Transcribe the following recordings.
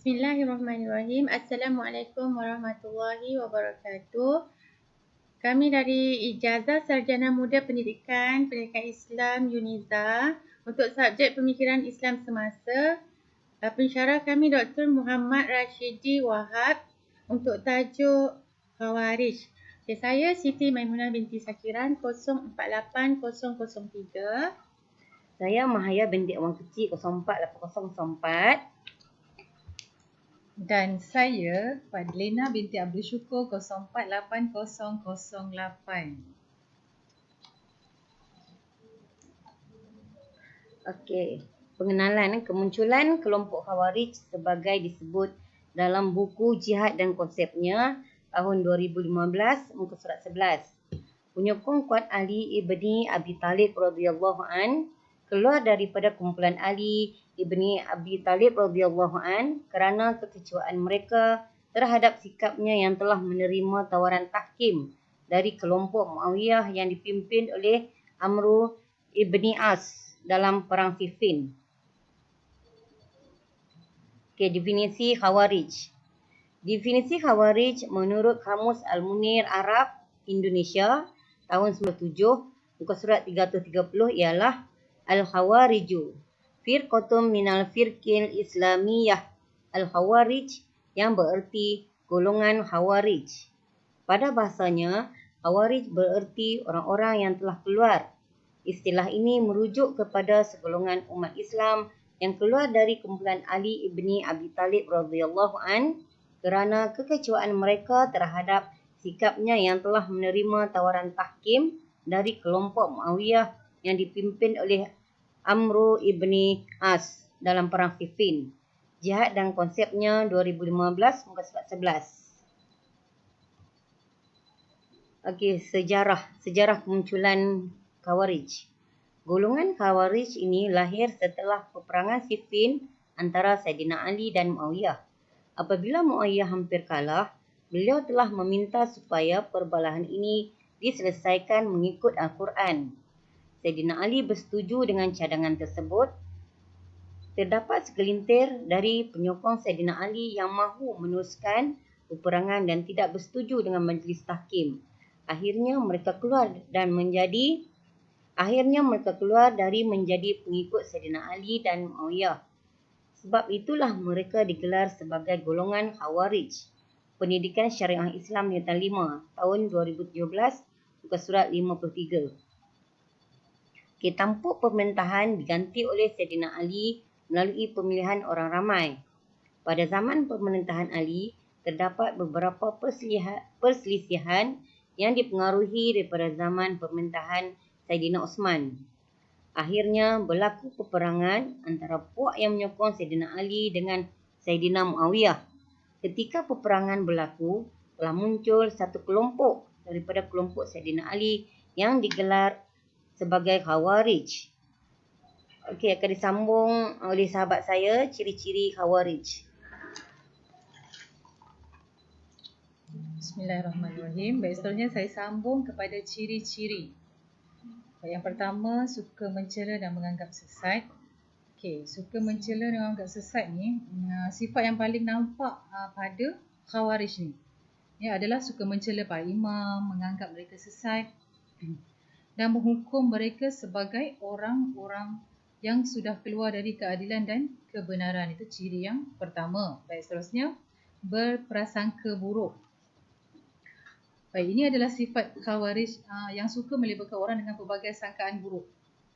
Bismillahirrahmanirrahim. Assalamualaikum warahmatullahi wabarakatuh. Kami dari Ijazah Sarjana Muda Pendidikan Islam UNIZA untuk subjek pemikiran Islam semasa. Pensyarah kami Dr. Muhammad Rashidi Wahab untuk tajuk Khawarij. Okay, saya Siti Maimunah binti Sakiran 048003. Saya Mahaya binti Awang Kecil 048004. Dan saya Fadlina binti Abdul Syukur 048008. Okey, pengenalan kemunculan kelompok Khawarij sebagai disebut dalam buku Jihad dan Konsepnya tahun 2015 muka surat 11. Penyokong kuat Ali ibni Abi Talib radhiyallahu an keluar daripada kumpulan Ali ibni Abi Talib radhiyallahu an kerana kekecewaan mereka terhadap sikapnya yang telah menerima tawaran tahkim dari kelompok Muawiyah yang dipimpin oleh Amr ibni As dalam perang Siffin. Okey, definisi Khawarij. Definisi Khawarij menurut Kamus Al-Munir Arab Indonesia tahun 97 muka surat 330 ialah Al-Khawariju firqatum minal firqil islamiyah Al-Khawarij yang bererti golongan Khawarij. Pada bahasanya, Khawarij bererti orang-orang yang telah keluar. Istilah ini merujuk kepada segolongan umat Islam yang keluar dari kumpulan Ali ibni Abi Talib radhiyallahu an kerana kekecewaan mereka terhadap sikapnya yang telah menerima tawaran tahkim dari kelompok Muawiyah yang dipimpin oleh Amr ibni As dalam perang Siffin. Jihad dan Konsepnya 2015 muka surat 11. Okey, sejarah kemunculan Khawarij. Golongan Khawarij ini lahir setelah peperangan Siffin antara Saidina Ali dan Muawiyah. Apabila Muawiyah hampir kalah, beliau telah meminta supaya perbalahan ini diselesaikan mengikut Al-Quran. Saidina Ali bersetuju dengan cadangan tersebut. Terdapat segelintir dari penyokong Saidina Ali yang mahu meneruskan peperangan dan tidak bersetuju dengan majlis tahkim. Akhirnya mereka keluar dari menjadi pengikut Saidina Ali dan Muawiyah. Sebab itulah mereka digelar sebagai golongan Khawarij. Pendidikan Syariah Islam Nilaitan 5 tahun 2017 muka surat 53. Tampuk pemerintahan diganti oleh Saidina Ali melalui pemilihan orang ramai. Pada zaman pemerintahan Ali, terdapat beberapa perselisihan yang dipengaruhi daripada zaman pemerintahan Saidina Osman. Akhirnya berlaku peperangan antara puak yang menyokong Saidina Ali dengan Saidina Muawiyah. Ketika peperangan berlaku, telah muncul satu kelompok daripada kelompok Saidina Ali yang digelar sebagai Khawarij. Okey, akan disambung oleh sahabat saya ciri-ciri Khawarij. Bismillahirrahmanirrahim. Baik, seterusnya saya sambung kepada ciri-ciri. Yang pertama, suka mencela dan menganggap sesat. Okey, suka mencela dan menganggap sesat ni sifat yang paling nampak pada Khawarij ni. Ya, adalah suka mencela para imam, menganggap mereka sesat dan menghukum mereka sebagai orang-orang yang sudah keluar dari keadilan dan kebenaran. Itu ciri yang pertama. Baik, seterusnya, berprasangka buruk. Baik, ini adalah sifat Khawarij yang suka melibatkan orang dengan pelbagai sangkaan buruk.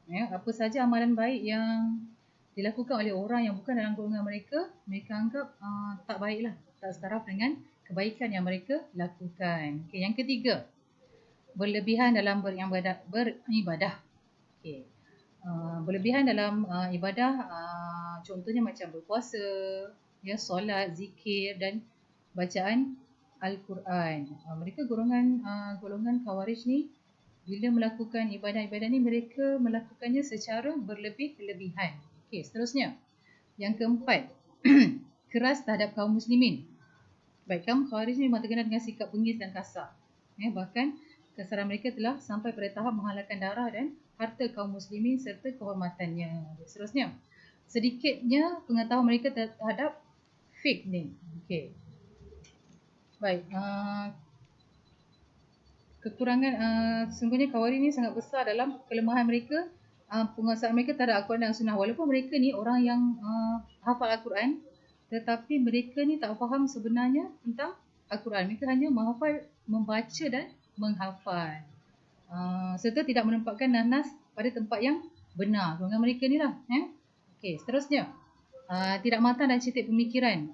Ya, apa saja amalan baik yang dilakukan oleh orang yang bukan dalam golongan mereka, mereka anggap tak baiklah, tak setaraf dengan kebaikan yang mereka lakukan. Okey, yang ketiga, berlebihan dalam beribadah. Okey. Berlebihan dalam ibadah, contohnya macam berpuasa, ya, solat, zikir dan bacaan Al-Quran. Mereka golongan Khawarij ni bila melakukan ibadah-ibadah ni mereka melakukannya secara berlebih-lebihan. Okey, seterusnya. Yang keempat, keras terhadap kaum muslimin. Baik, kaum Khawarij ni memang terkenal dengan sikap bengis dan kasar. Ya, bahkan kesaran mereka telah sampai pada tahap menghalalkan darah dan harta kaum muslimin serta kehormatannya. Seterusnya, sedikitnya pengetahuan mereka terhadap fake ni. Okey. Baik. Kekurangan sesungguhnya Khawarij ni sangat besar dalam kelemahan mereka, penguasaan mereka terhadap Al-Quran dan Sunnah. Walaupun mereka ni orang yang hafal Al-Quran, tetapi mereka ni tak faham sebenarnya tentang Al-Quran. Mereka hanya menghafal, membaca dan menghafal. Serta tidak menempatkan nas pada tempat yang benar. Golongan mereka ni lah. Okey, seterusnya. Tidak matang dan cetek pemikiran.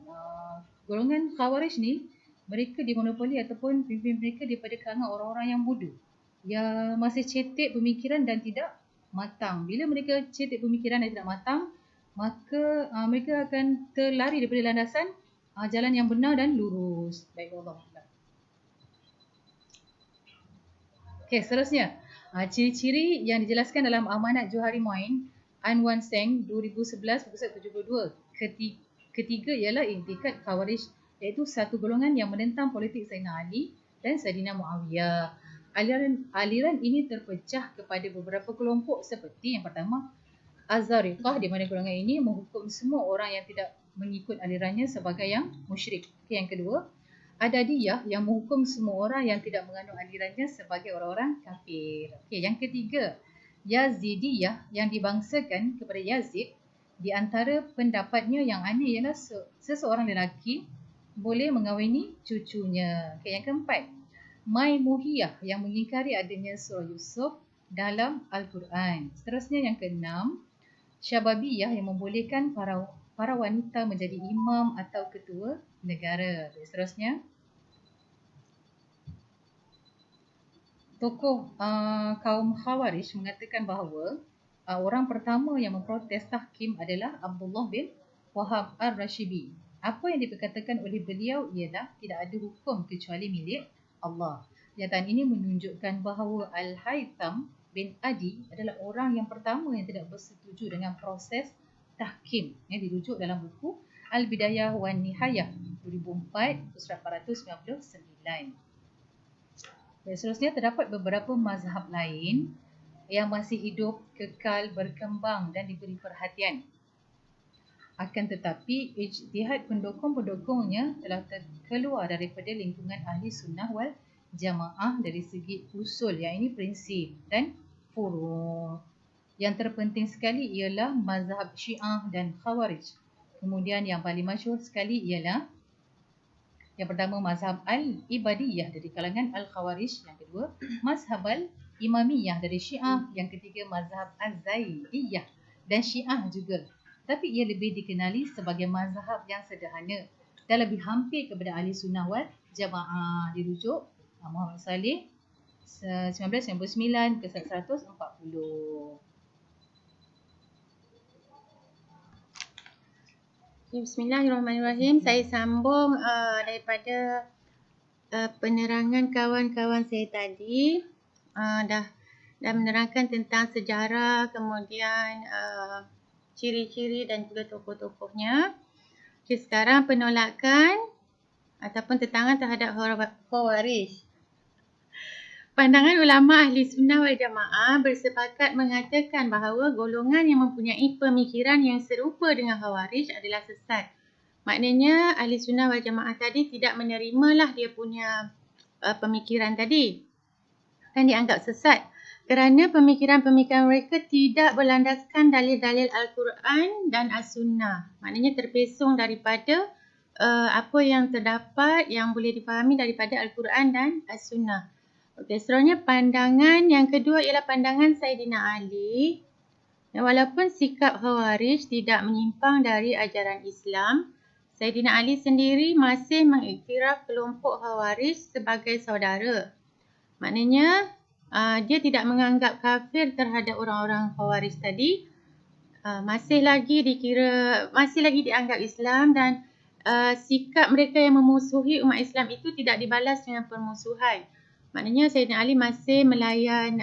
Golongan Khawarij ni, mereka dimonopoli ataupun pimpin mereka daripada kalangan orang-orang yang bodoh, yang masih cetek pemikiran dan tidak matang. Bila mereka cetek pemikiran dan tidak matang, maka mereka akan terlari daripada landasan jalan yang benar dan lurus. Baik, Allah. Okey, seterusnya. Ciri-ciri yang dijelaskan dalam Amanat Johari Moin Anwan Seng 2011 buku 72. Ketiga ialah intikad Khawarij, iaitu satu golongan yang menentang politik Sayyidina Ali dan Sayyidina Muawiyah. Aliran ini terpecah kepada beberapa kelompok seperti yang pertama, Az-Zariqah, di mana golongan ini menghukum semua orang yang tidak mengikut alirannya sebagai yang musyrik. Okay, yang kedua, Adadiyah, yang menghukum semua orang yang tidak menganut alirannya sebagai orang-orang kafir. Okay, yang ketiga, Yazidiyah, yang dibangsakan kepada Yazid. Di antara pendapatnya yang aneh ialah seseorang lelaki boleh mengawini cucunya. Okay, yang keempat, Maimuhiyah, yang mengingkari adanya surah Yusuf dalam Al-Quran. Seterusnya yang keenam, Syababiyah, yang membolehkan para wanita menjadi imam atau ketua negara. Seterusnya, tokoh kaum Khawarij mengatakan bahawa orang pertama yang memprotes tahkim adalah Abdullah bin Wahab Ar-Rashibi. Apa yang diperkatakan oleh beliau ialah tidak ada hukum kecuali milik Allah. Kenyataan ini menunjukkan bahawa Al-Haytham bin Adi adalah orang yang pertama yang tidak bersetuju dengan proses tahkim yang dirujuk dalam buku Al-Bidayah wan Nihayah 2004 surat 499. Dan seterusnya, terdapat beberapa mazhab lain yang masih hidup, kekal, berkembang dan diberi perhatian. Akan tetapi, ijtihad pendukung-pendukungnya telah keluar daripada lingkungan ahli sunnah wal jamaah dari segi usul, yang ini prinsip dan furu'. Yang terpenting sekali ialah mazhab Syiah dan Khawarij. Kemudian yang paling masyhur sekali ialah yang pertama, mazhab Al-Ibadiyah dari kalangan Al-Khawarij. Yang kedua, mazhab Al-Imamiyah dari Syiah. Yang ketiga, mazhab Az-Zaidiyah dan Syiah juga. Tapi ia lebih dikenali sebagai mazhab yang sederhana dan lebih hampir kepada ahli sunnah wal jamaah. Dirujuk Muhammad Saleh 1999 ke 140. Bismillahirrahmanirrahim. Saya sambung daripada penerangan kawan-kawan saya tadi. Dah menerangkan tentang sejarah, kemudian ciri-ciri dan juga tokoh-tokohnya. Okay, sekarang penolakan ataupun tentangan terhadap Khawarij. Pandangan ulama ahli sunnah wal jamaah bersepakat mengatakan bahawa golongan yang mempunyai pemikiran yang serupa dengan Khawarij adalah sesat. Maknanya ahli sunnah wal jamaah tadi tidak menerimalah dia punya pemikiran tadi dan dianggap sesat kerana pemikiran-pemikiran mereka tidak berlandaskan dalil-dalil Al-Quran dan As-Sunnah. Maknanya terpesong daripada apa yang terdapat yang boleh dipahami daripada Al-Quran dan As-Sunnah. Okey, seterusnya pandangan yang kedua ialah pandangan Sayyidina Ali. Walaupun sikap Khawarij tidak menyimpang dari ajaran Islam, Sayyidina Ali sendiri masih mengiktiraf kelompok Khawarij sebagai saudara. Maknanya dia tidak menganggap kafir terhadap orang-orang Khawarij tadi. Masih lagi dianggap Islam dan sikap mereka yang memusuhi umat Islam itu tidak dibalas dengan permusuhan. Maknanya Sayyidina Ali masih melayan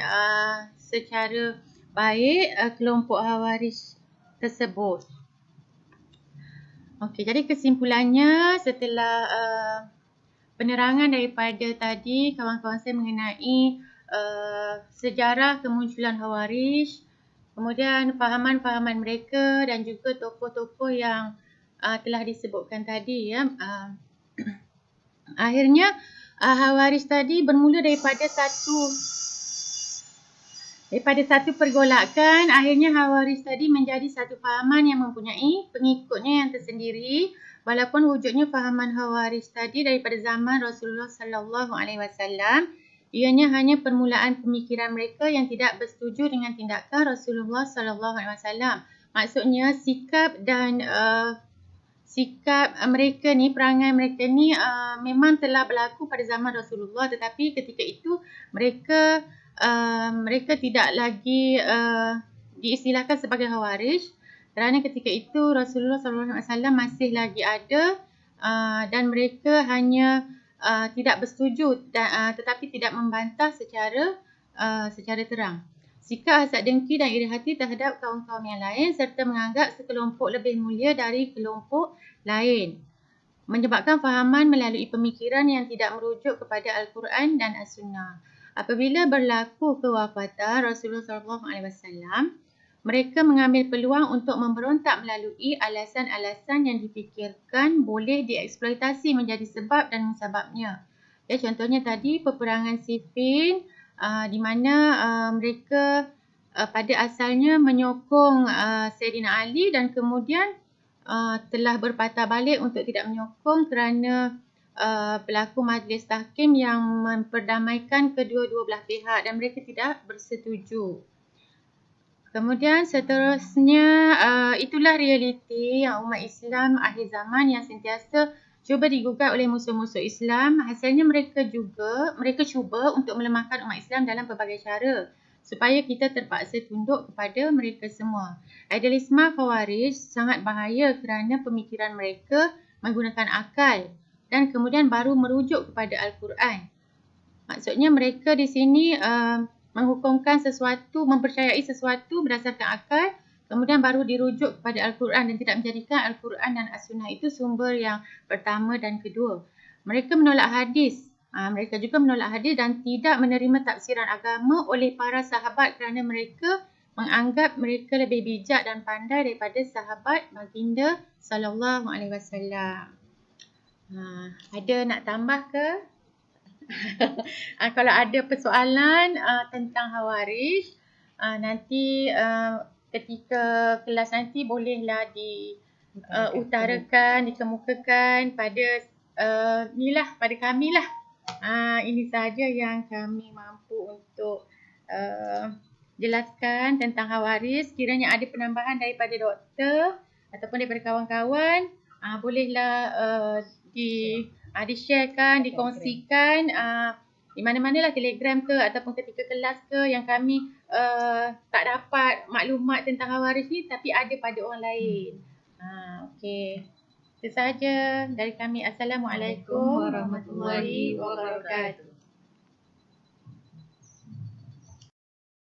secara baik kelompok Khawarij tersebut. Okey, jadi kesimpulannya setelah penerangan daripada tadi kawan-kawan saya mengenai sejarah kemunculan Khawarij, kemudian fahaman-fahaman mereka dan juga tokoh-tokoh yang telah disebutkan tadi ya. Akhirnya Khawarij tadi bermula daripada satu pergolakan. Akhirnya Khawarij tadi menjadi satu fahaman yang mempunyai pengikutnya yang tersendiri, walaupun wujudnya fahaman Khawarij tadi daripada zaman Rasulullah sallallahu alaihi wasallam. Ianya hanya permulaan pemikiran mereka yang tidak bersetuju dengan tindakan Rasulullah sallallahu alaihi wasallam. Maksudnya sikap mereka ni, perangai mereka ni memang telah berlaku pada zaman Rasulullah, tetapi ketika itu mereka tidak lagi diistilahkan sebagai Khawarij, kerana ketika itu Rasulullah SAW masih lagi ada dan mereka hanya tidak bersetuju tetapi tidak membantah secara terang. Sikap hasad dengki dan iri hati terhadap kaum-kaum yang lain serta menganggap sekelompok lebih mulia dari kelompok lain, menyebabkan fahaman melalui pemikiran yang tidak merujuk kepada Al-Quran dan As-Sunnah. Apabila berlaku kewafatan Rasulullah SAW, mereka mengambil peluang untuk memberontak melalui alasan-alasan yang dipikirkan boleh dieksploitasi menjadi sebab dan musababnya. Ya, contohnya tadi peperangan Siffin, di mana mereka pada asalnya menyokong Sayyidina Ali dan kemudian telah berpatah balik untuk tidak menyokong kerana berlaku majlis tahkim yang memperdamaikan kedua-dua belah pihak dan mereka tidak bersetuju. Kemudian seterusnya, itulah realiti yang umat Islam akhir zaman yang sentiasa cuba digugat oleh musuh-musuh Islam. Hasilnya mereka cuba untuk melemahkan umat Islam dalam pelbagai cara supaya kita terpaksa tunduk kepada mereka semua. Idealisme Khawarij sangat bahaya kerana pemikiran mereka menggunakan akal dan kemudian baru merujuk kepada Al-Quran. Maksudnya mereka di sini menghukumkan sesuatu, mempercayai sesuatu berdasarkan akal, kemudian baru dirujuk kepada Al-Quran dan tidak menjadikan Al-Quran dan As-Sunnah itu sumber yang pertama dan kedua. Mereka menolak hadis. Mereka juga menolak hadis dan tidak menerima tafsiran agama oleh para sahabat kerana mereka menganggap mereka lebih bijak dan pandai daripada sahabat baginda sallallahu alaihi wasallam. Ada nak tambah ke? Kalau ada persoalan tentang Khawarij, nanti ketika kelas nanti bolehlah diutarakan, dikemukakan pada pada kami lah. Ini sahaja yang kami mampu untuk jelaskan tentang Khawarij. Sekiranya ada penambahan daripada doktor ataupun daripada kawan-kawan, bolehlah di-sharekan, dikongsikan di mana-manalah, Telegram ke ataupun ketika kelas ke yang kami tak dapat maklumat tentang Khawarij ni tapi ada pada orang lain. Okey. Itu sahaja dari kami. Assalamualaikum warahmatullahi wabarakatuh.